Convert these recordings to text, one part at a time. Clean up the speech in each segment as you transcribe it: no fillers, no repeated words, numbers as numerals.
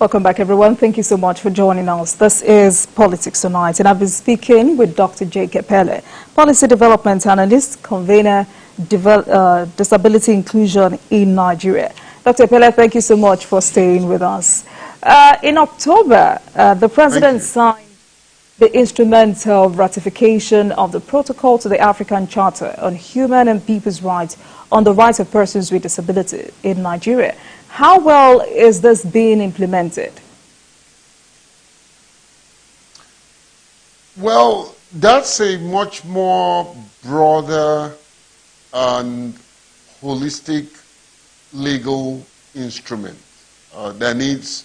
Welcome back, everyone. Thank you so much for joining us. This is Politics Tonight, and I've been speaking with Dr. Epelle, Policy Development Analyst, Convener, Disability Inclusion in Nigeria. Dr. Epelle, thank you so much for staying with us. In October, the President signed the instrumental ratification of the protocol to the African Charter on Human and People's Rights on the rights of persons with disability in Nigeria. How well is this being implemented? Well, that's a much more broader and holistic legal instrument that needs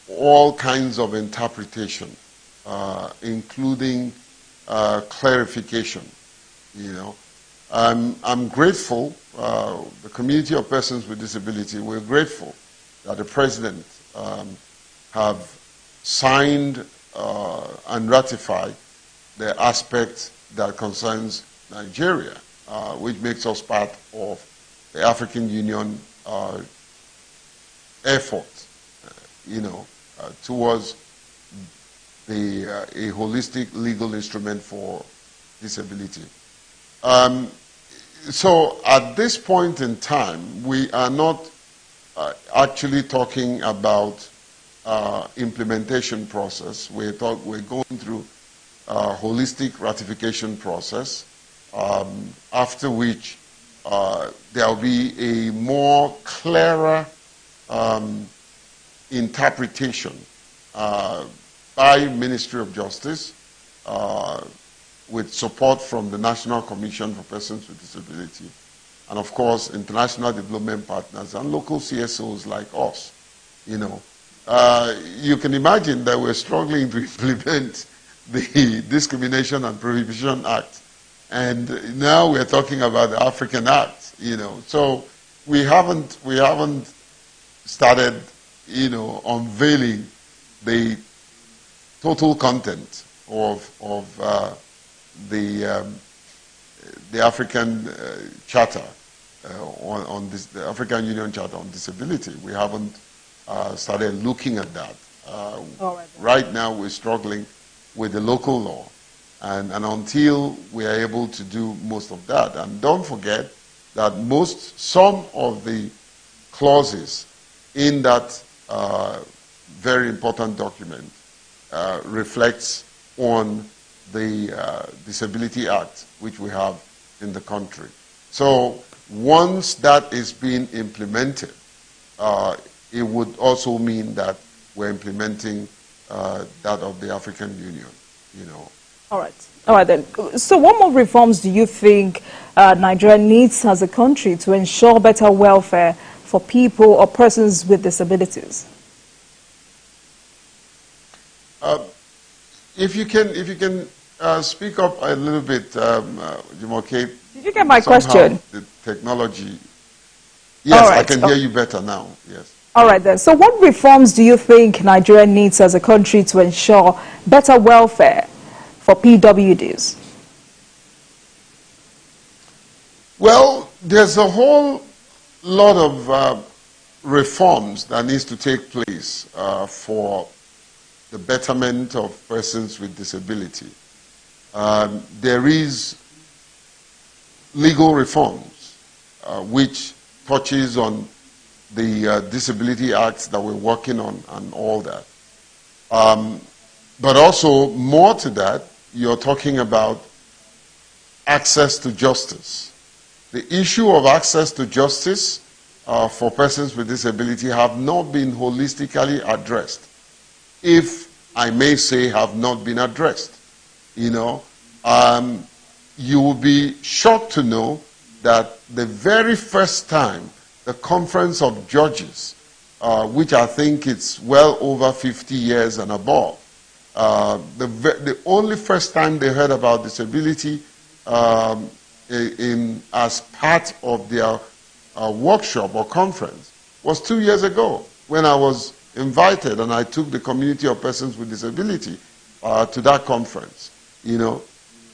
all kinds of interpretation, including clarification. I'm grateful, the community of persons with disability, we're grateful that the President have signed and ratified the aspect that concerns Nigeria, which makes us part of the African Union effort, towards a holistic legal instrument for disability. So at this point in time, we are not actually talking about implementation process. We're going through a holistic ratification process, after which there will be a more clearer interpretation by Ministry of Justice, with support from the National Commission for Persons with Disability, and of course international development partners and local CSOs like us. You can imagine that we're struggling to implement the Discrimination and Prohibition Act, and now we're talking about the African Act. So we haven't started unveiling the total content of the African Charter on this, the African Union Charter on Disability. We haven't started looking at that. Right now, we're struggling with the local law, and until we are able to do most of that, and don't forget that some of the clauses in that very important document reflects on the Disability Act, which we have in the country. So once that is being implemented, it would also mean that we're implementing that of the African Union, All right then. So what more reforms do you think Nigeria needs as a country to ensure better welfare for people or persons with disabilities? If you can speak up a little bit, Jumoke. Did you get my question? The technology. Yes, right. I can hear you better now. Yes. All right then. So what reforms do you think Nigeria needs as a country to ensure better welfare for PWDs? Well, there's a whole lot of reforms that needs to take place for the betterment of persons with disability. There is legal reforms which touches on the Disability Acts that we're working on and all that. But also more to that, you're talking about access to justice. The issue of access to justice for persons with disability have not been holistically addressed. If I may say, have not been addressed. You will be shocked to know that the very first time the Conference of Judges, which I think it's well over 50 years and above, the only first time they heard about disability as part of their workshop or conference was 2 years ago, when I was invited and I took the community of persons with disability to that conference,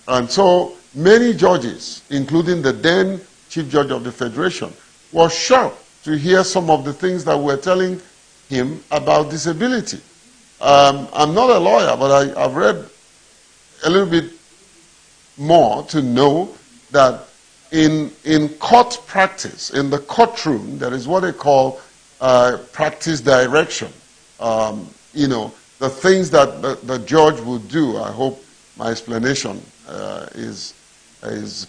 And so many judges, including the then Chief Judge of the Federation, was shocked to hear some of the things that we're telling him about disability. I'm not a lawyer, but I've read a little bit more to know that in court practice, in the courtroom, there is what they call practice direction. You know, the things that the judge would do. I hope my explanation is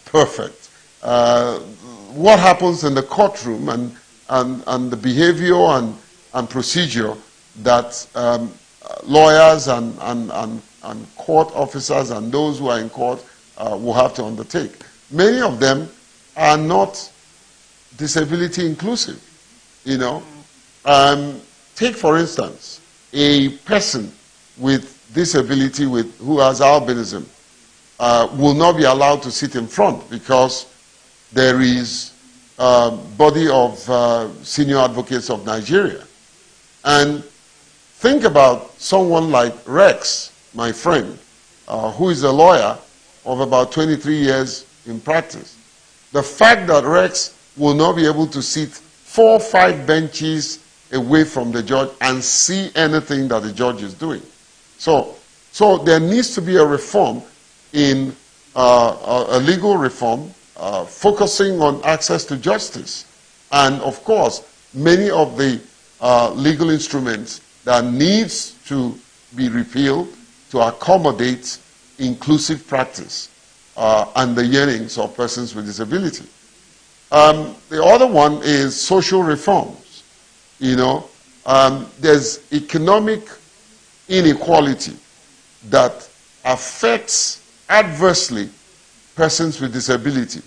perfect. What happens in the courtroom and the behavior and procedure that lawyers and court officers and those who are in court will have to undertake. Many of them are not disability inclusive, you know. Take, for instance, a person with disability who has albinism will not be allowed to sit in front because there is a body of senior advocates of Nigeria. And think about someone like Rex, my friend, who is a lawyer of about 23 years in practice. The fact that Rex will not be able to sit 4 or 5 benches away from the judge and see anything that the judge is doing. So there needs to be a reform in a legal reform focusing on access to justice. And of course, many of the legal instruments that needs to be repealed to accommodate inclusive practice and the yearnings of persons with disability. The other one is social reforms. You know, there's economic inequality that affects adversely persons with disability.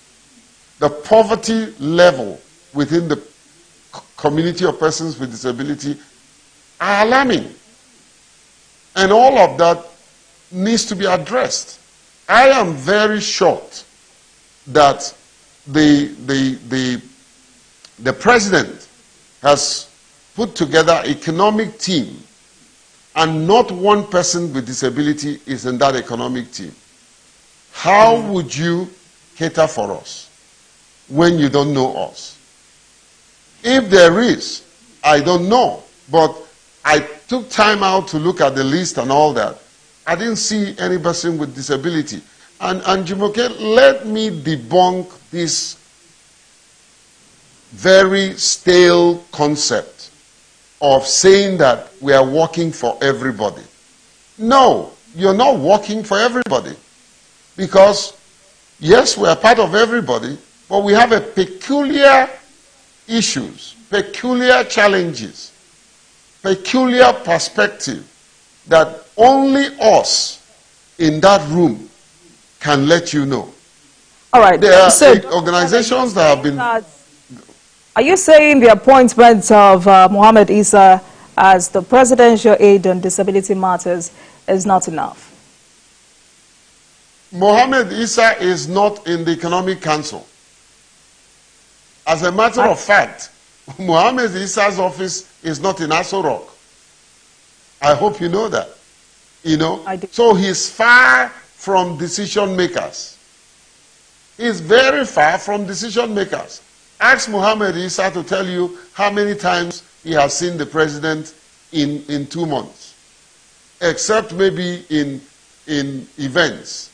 The poverty level within the community of persons with disability are alarming. And all of that needs to be addressed. I am very shocked that the president has put together an economic team and not one person with disability is in that economic team. How would you cater for us when you don't know us? If there is, I don't know, but I took time out to look at the list and all that. I didn't see any person with disability. And Jumoke, let me debunk this very stale concept of saying that we are working for everybody. No, you're not working for everybody. Because, yes, we are part of everybody, but we have a peculiar issues, peculiar challenges, peculiar perspective that only us in that room can let you know. All right. There are so, organizations that have been... Are you saying the appointment of Mohammed Issa as the presidential aide on disability matters is not enough? Mohammed Issa is not in the Economic Council. As a matter of fact, Mohammed Issa's office is not in Aso Rock. I hope you know that. You know? So he's far from decision makers. He's very far from decision makers. Ask Mohammed Issa to tell you how many times he has seen the president in 2 months. Except maybe in events.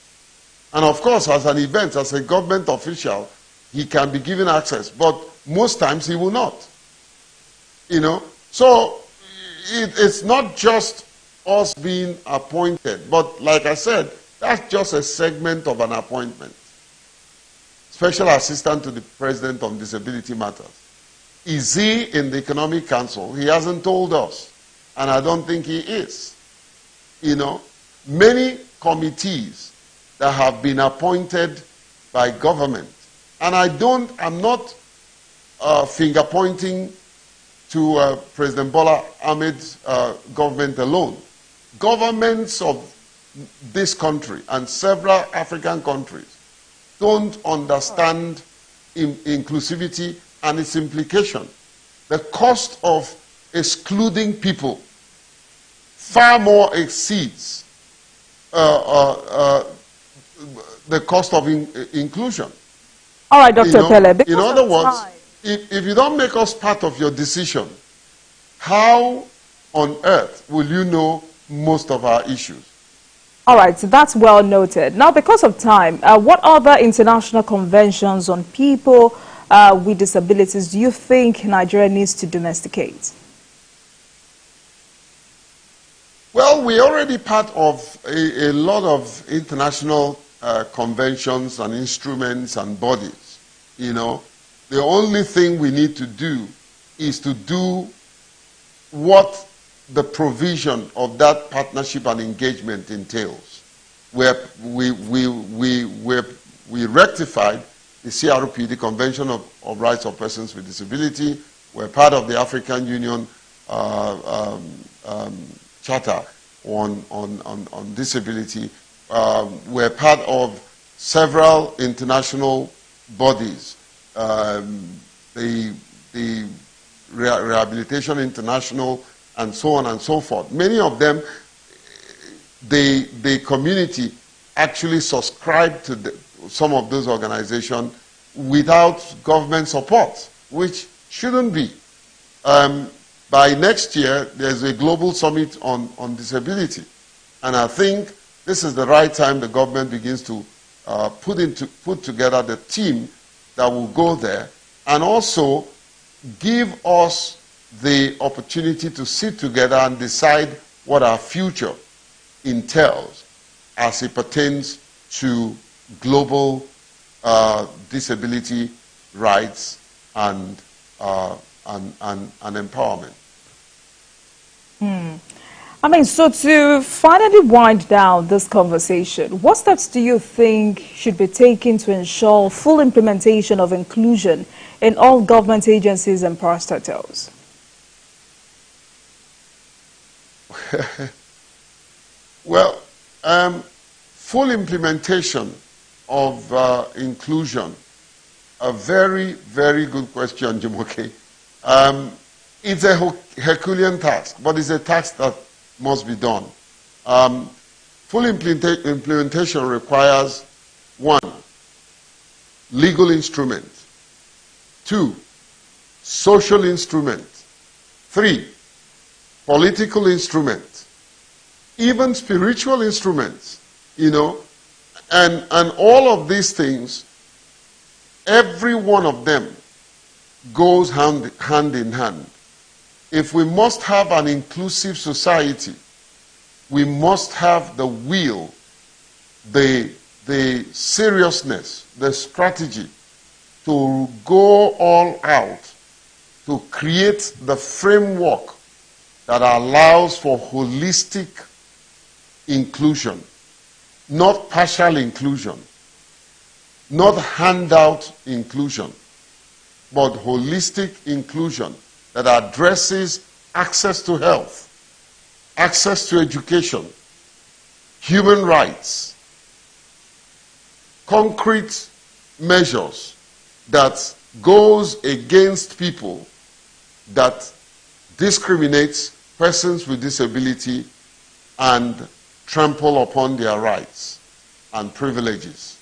And of course, as an event, as a government official, he can be given access. But most times he will not. You know? So it's not just us being appointed. But like I said, that's just a segment of an appointment. Special Assistant to the President on Disability Matters. Is he in the Economic Council? He hasn't told us. And I don't think he is. You know, many committees that have been appointed by government. And I'm not finger pointing to President Bola Ahmed's government alone. Governments of this country and several African countries don't understand inclusivity and its implication. The cost of excluding people far more exceeds the cost of inclusion. All right, Dr. Epelle. In other words, if you don't make us part of your decision, how on earth will you know most of our issues? All right, so that's well noted. Now, because of time, what other international conventions on people with disabilities do you think Nigeria needs to domesticate? Well, we're already part of a lot of international conventions and instruments and bodies. You know, the only thing we need to do is to do what the provision of that partnership and engagement entails. Where we rectified the CRP, the Convention of Rights of Persons with Disability. We're part of the African Union Charter on disability. We're part of several international bodies, the Rehabilitation International, and so on and so forth. Many of them, the community actually subscribed to some of those organizations without government support, which shouldn't be. By next year, there's a global summit on disability. And I think this is the right time the government begins to put together the team that will go there and also give us the opportunity to sit together and decide what our future entails as it pertains to global disability rights and empowerment. I mean, so to finally wind down this conversation, what steps do you think should be taken to ensure full implementation of inclusion in all government agencies and parastatals? Well, full implementation of inclusion, a very, very good question, Jumoke. It's a Herculean task, but it's a task that must be done. Full implementation requires 1, legal instrument, 2, social instrument, 3, political instrument, even spiritual instruments, you know, and all of these things, every one of them goes hand in hand. If we must have an inclusive society, we must have the will, the seriousness, the strategy to go all out to create the framework that allows for holistic inclusion, not partial inclusion, not handout inclusion, but holistic inclusion that addresses access to health, access to education, human rights, concrete measures that goes against people that discriminates persons with disability and trample upon their rights and privileges.